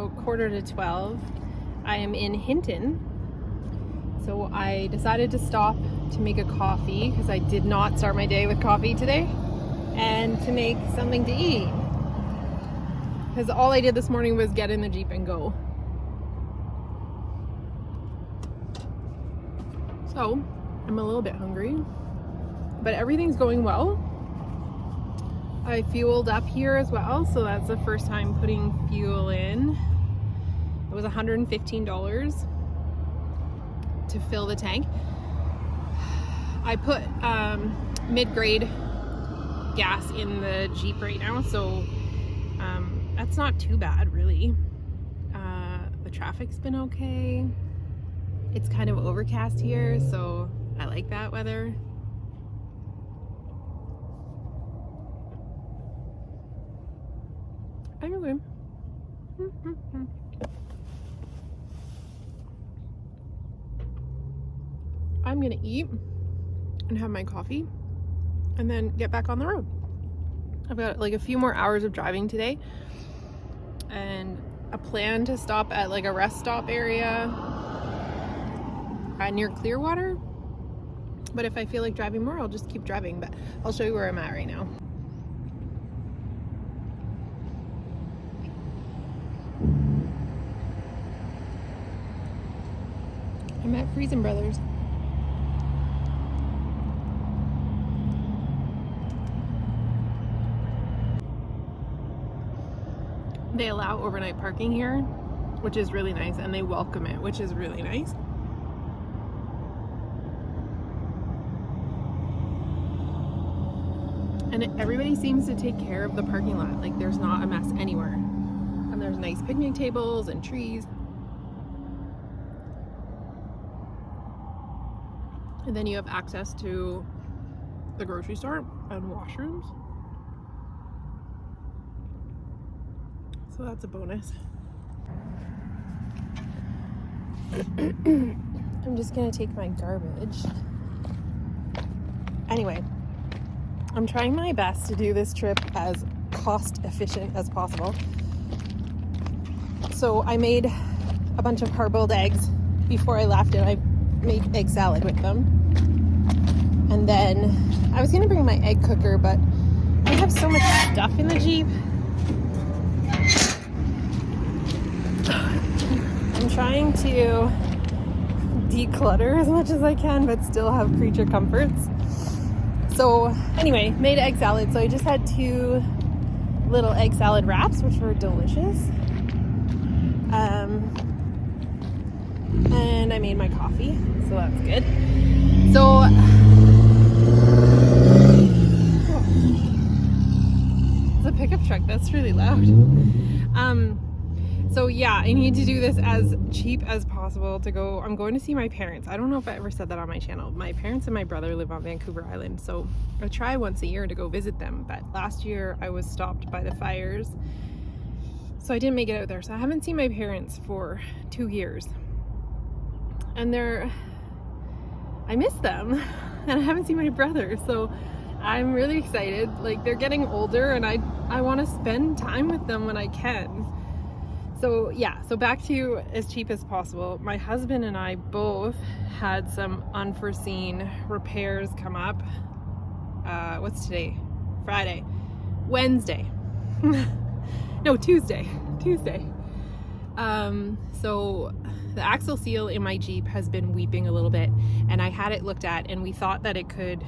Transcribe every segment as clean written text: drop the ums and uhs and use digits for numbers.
about 11:45. I am in Hinton. So I decided to stop to make a coffee because I did not start my day with coffee today, and to make something to eat. Because all I did this morning was get in the Jeep and go. So I'm a little bit hungry, but everything's going well. I fueled up here as well, so that's the first time putting fuel in. It was $115 to fill the tank. I put mid-grade gas in the Jeep right now, so that's not too bad really. The traffic's been okay. It's kind of overcast here, so I like that weather. Anyway. I'm gonna eat and have my coffee and then get back on the road. I've got like a few more hours of driving today and a plan to stop at like a rest stop area near Clearwater. But if I feel like driving more, I'll just keep driving, but I'll show you where I'm at right now. I'm at Freezin' Brothers. They allow overnight parking here, which is really nice, and they welcome it, which is really nice. And everybody seems to take care of the parking lot. Like there's not a mess anywhere. And there's nice picnic tables and trees. And then you have access to the grocery store and washrooms. So that's a bonus. I'm just gonna take my garbage. Anyway, I'm trying my best to do this trip as cost efficient as possible. So I made a bunch of hard-boiled eggs before I left, and I made egg salad with them. And then I was gonna bring my egg cooker, but I have so much stuff in the Jeep. I'm trying to declutter as much as I can, but still have creature comforts. So anyway, made egg salad. So I just had 2 little egg salad wraps, which were delicious. And I made my coffee, so that's good. So the pickup truck, that's really loud. So yeah, I need to do this as cheap as possible to go. I'm going to see my parents. I don't know if I ever said that on my channel. My parents and my brother live on Vancouver Island, so I try once a year to go visit them. But last year I was stopped by the fires, so I didn't make it out there. So I haven't seen my parents for 2 years. And I miss them. And I haven't seen my brother, so I'm really excited. Like, they're getting older and I want to spend time with them when I can. So yeah, so back to as cheap as possible. My husband and I both had some unforeseen repairs come up. What's today? Friday. Wednesday. No, Tuesday. So the axle seal in my Jeep has been weeping a little bit, and I had it looked at, and we thought that it could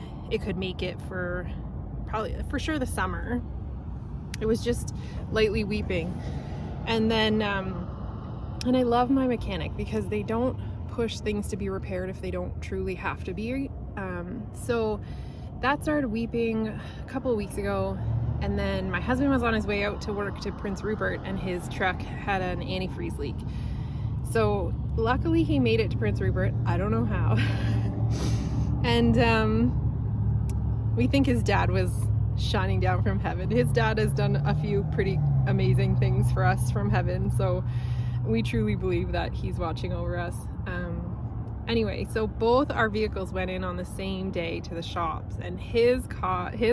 make it for sure the summer. It was just lightly weeping. And then, and I love my mechanic because they don't push things to be repaired if they don't truly have to be. So that started weeping a couple of weeks ago. And then my husband was on his way out to work to Prince Rupert, and his truck had an antifreeze leak. So luckily he made it to Prince Rupert. I don't know how. And we think his dad was shining down from heaven. His dad has done a few pretty amazing things for us from heaven, so we truly believe that he's watching over us. Anyway, so both our vehicles went in on the same day to the shops, and his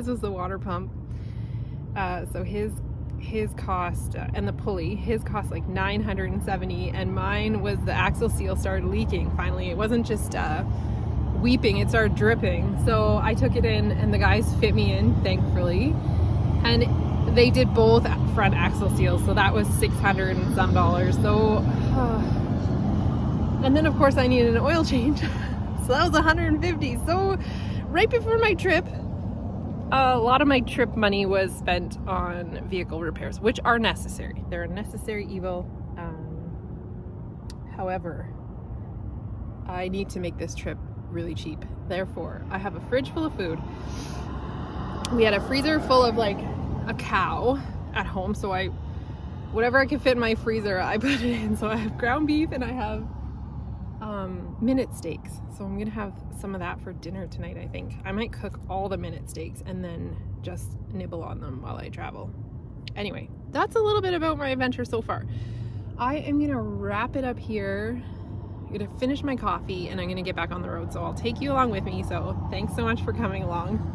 was the water pump. So his cost, and the pulley, his cost like $970, and mine was the axle seal started leaking finally. It wasn't just weeping, it started dripping. So I took it in and the guys fit me in, thankfully, and they did both front axle seals, so that was $600 and some dollars. So and then of course I needed an oil change, so that was $150. So right before my trip, a lot of my trip money was spent on vehicle repairs, which are necessary. They're a necessary evil. However, I need to make this trip really cheap. Therefore, I have a fridge full of food. We had a freezer full of like a cow at home, so whatever I could fit in my freezer, I put it in. So I have ground beef and I have minute steaks. So I'm gonna have some of that for dinner tonight. I think I might cook all the minute steaks and then just nibble on them while I travel. Anyway, that's a little bit about my adventure so far. I am gonna wrap it up here. I'm gonna finish my coffee and I'm gonna get back on the road, so I'll take you along with me. So thanks so much for coming along.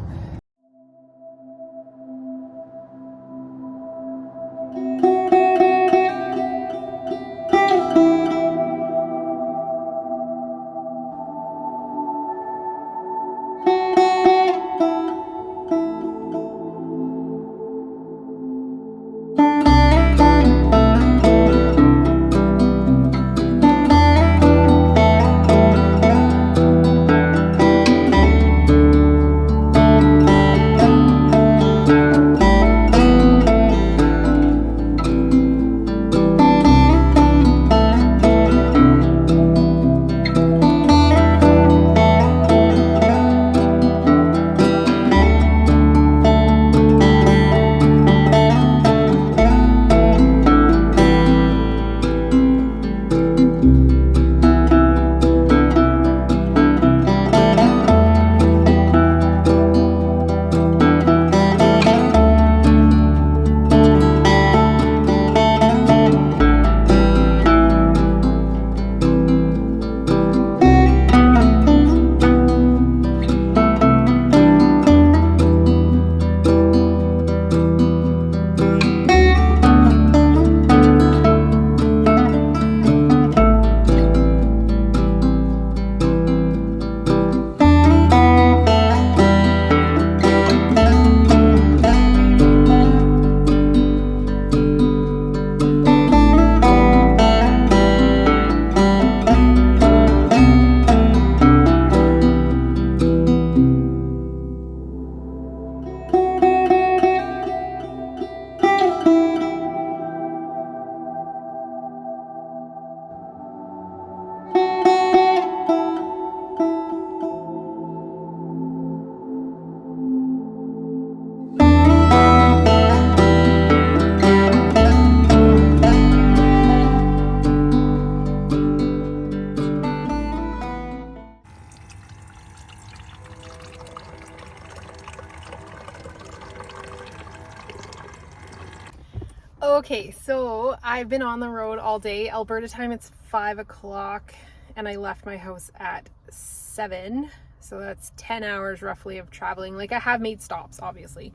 Okay, so I've been on the road all day. Alberta time, it's 5 o'clock, and I left my house at 7. So that's 10 hours roughly of traveling. Like, I have made stops, obviously.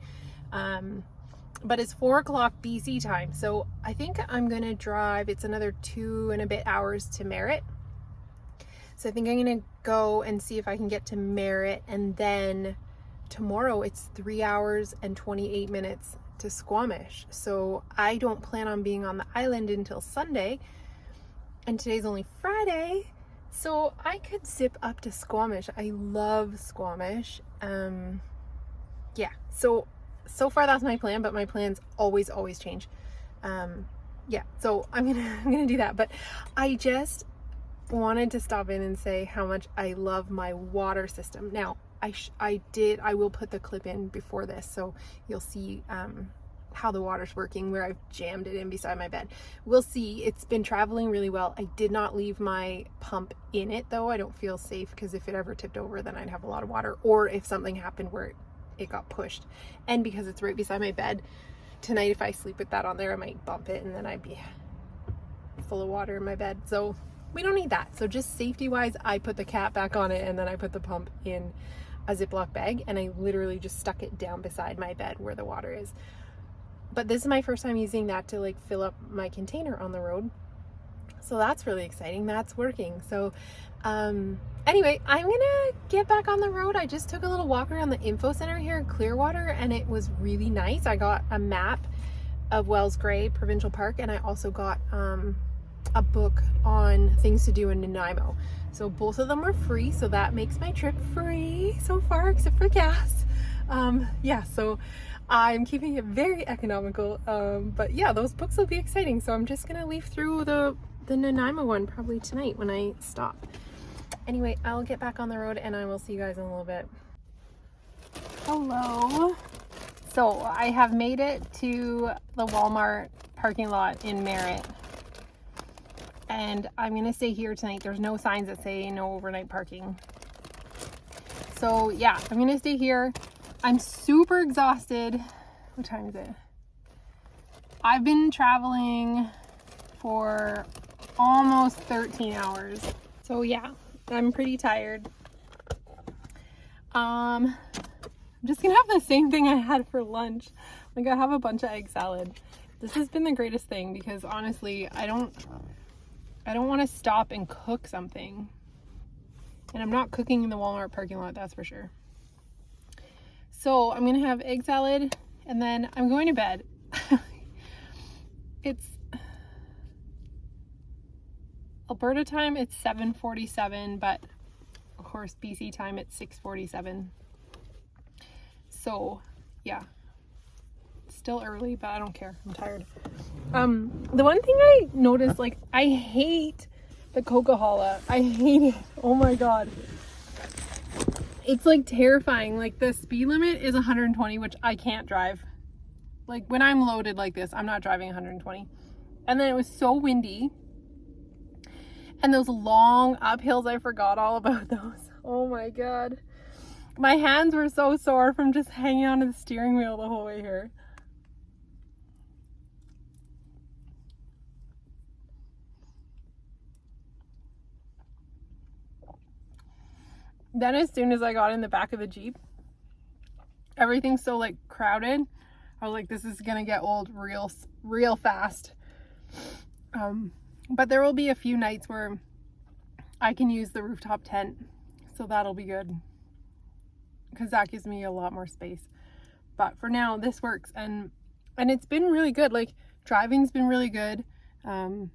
But it's 4 o'clock BC time. So I think I'm going to drive, it's another 2 and a bit hours to Merritt. So I think I'm going to go and see if I can get to Merritt, and then tomorrow it's 3 hours and 28 minutes to Squamish. So I don't plan on being on the island until Sunday, and today's only Friday, so I could zip up to Squamish. I love Squamish. Yeah, so far that's my plan, but my plans always change. Yeah, so I'm gonna do that. But I just wanted to stop in and say how much I love my water system. Now I will put the clip in before this, so you'll see how the water's working, where I've jammed it in beside my bed. We'll see. It's been traveling really well. I did not leave my pump in it though. I don't feel safe, because if it ever tipped over, then I'd have a lot of water, or if something happened where it got pushed. And because it's right beside my bed, tonight if I sleep with that on there, I might bump it and then I'd be full of water in my bed. So we don't need that. So just safety wise, I put the cap back on it, and then I put the pump in a Ziploc bag, and I literally just stuck it down beside my bed where the water is. But this is my first time using that to like fill up my container on the road. So that's really exciting. That's working. So anyway, I'm gonna get back on the road. I just took a little walk around the info center here in Clearwater, and it was really nice. I got a map of Wells Gray Provincial Park, and I also got a book on things to do in Nanaimo. So both of them are free, so that makes my trip free so far, except for gas. Yeah, so I'm keeping it very economical, but yeah, those books will be exciting. So I'm just gonna leaf through the Nanaimo one probably tonight when I stop. Anyway, I'll get back on the road and I will see you guys in a little bit. Hello. So I have made it to the Walmart parking lot in Merritt, and I'm gonna stay here tonight. There's no signs that say no overnight parking. So yeah, I'm gonna stay here. I'm super exhausted. What time is it? I've been traveling for almost 13 hours. So yeah, I'm pretty tired. I'm just gonna have the same thing I had for lunch. Like, I have a bunch of egg salad. This has been the greatest thing because honestly, I don't want to stop and cook something. And I'm not cooking in the Walmart parking lot, that's for sure. So I'm gonna have egg salad and then I'm going to bed. It's Alberta time, it's 7:47, but of course BC time it's 6:47. So yeah, it's still early, but I don't care. I'm tired. The one thing I noticed, like, I hate the Coca-Cola. I hate it. Oh my god. It's like terrifying. Like, the speed limit is 120, which I can't drive. Like, when I'm loaded like this, I'm not driving 120. And then it was so windy. And those long uphills, I forgot all about those. Oh my god. My hands were so sore from just hanging onto the steering wheel the whole way here. Then as soon as I got in the back of the Jeep, everything's so like crowded. I was like, this is gonna get old real fast. But there will be a few nights where I can use the rooftop tent, so that'll be good, because that gives me a lot more space. But for now, this works, and it's been really good. Like, driving's been really good. The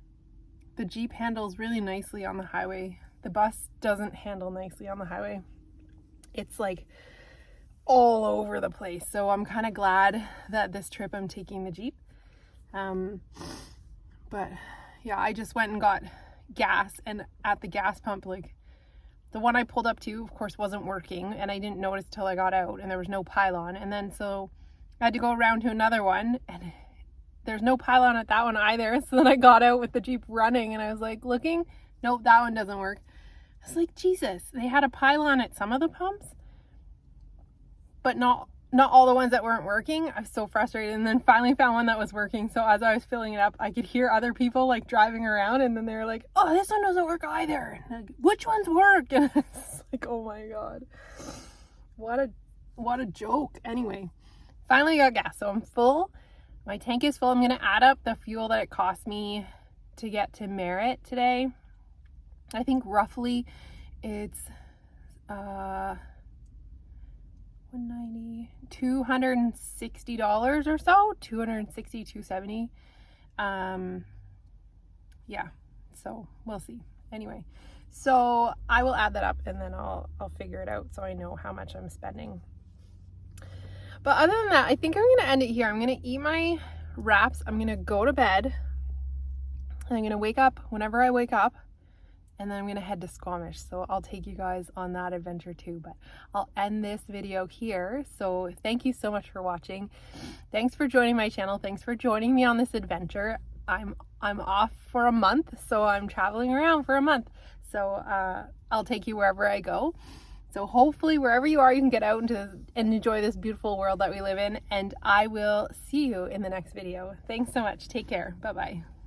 Jeep handles really nicely on the highway. The bus doesn't handle nicely on the highway. It's like all over the place. So I'm kind of glad that this trip I'm taking the Jeep. But yeah, I just went and got gas, and at the gas pump, like, the one I pulled up to, of course, wasn't working, and I didn't notice till I got out, and there was no pylon. And then so I had to go around to another one, and there's no pylon at that one either. So then I got out with the Jeep running, and I was like looking, nope, that one doesn't work. I was like, Jesus, they had a pylon at some of the pumps, but not all the ones that weren't working. I was so frustrated, and then finally found one that was working. So as I was filling it up, I could hear other people like driving around, and then they were like, oh, this one doesn't work either. And like, which ones work? And it's like, oh my god, what a joke. Anyway, finally got gas, so I'm full. My tank is full. I'm gonna add up the fuel that it cost me to get to Merritt today. I think roughly it's $190, $260 or so, $260, $270. Yeah, so we'll see. Anyway, so I will add that up, and then I'll figure it out so I know how much I'm spending. But other than that, I think I'm gonna end it here. I'm gonna eat my wraps. I'm gonna go to bed. I'm gonna wake up whenever I wake up, and then I'm gonna head to Squamish. So I'll take you guys on that adventure too, but I'll end this video here. So thank you so much for watching. Thanks for joining my channel. Thanks for joining me on this adventure. I'm off for a month, so I'm traveling around for a month. So I'll take you wherever I go. So hopefully wherever you are, you can get out and enjoy this beautiful world that we live in, and I will see you in the next video. Thanks so much. Take care. Bye-bye.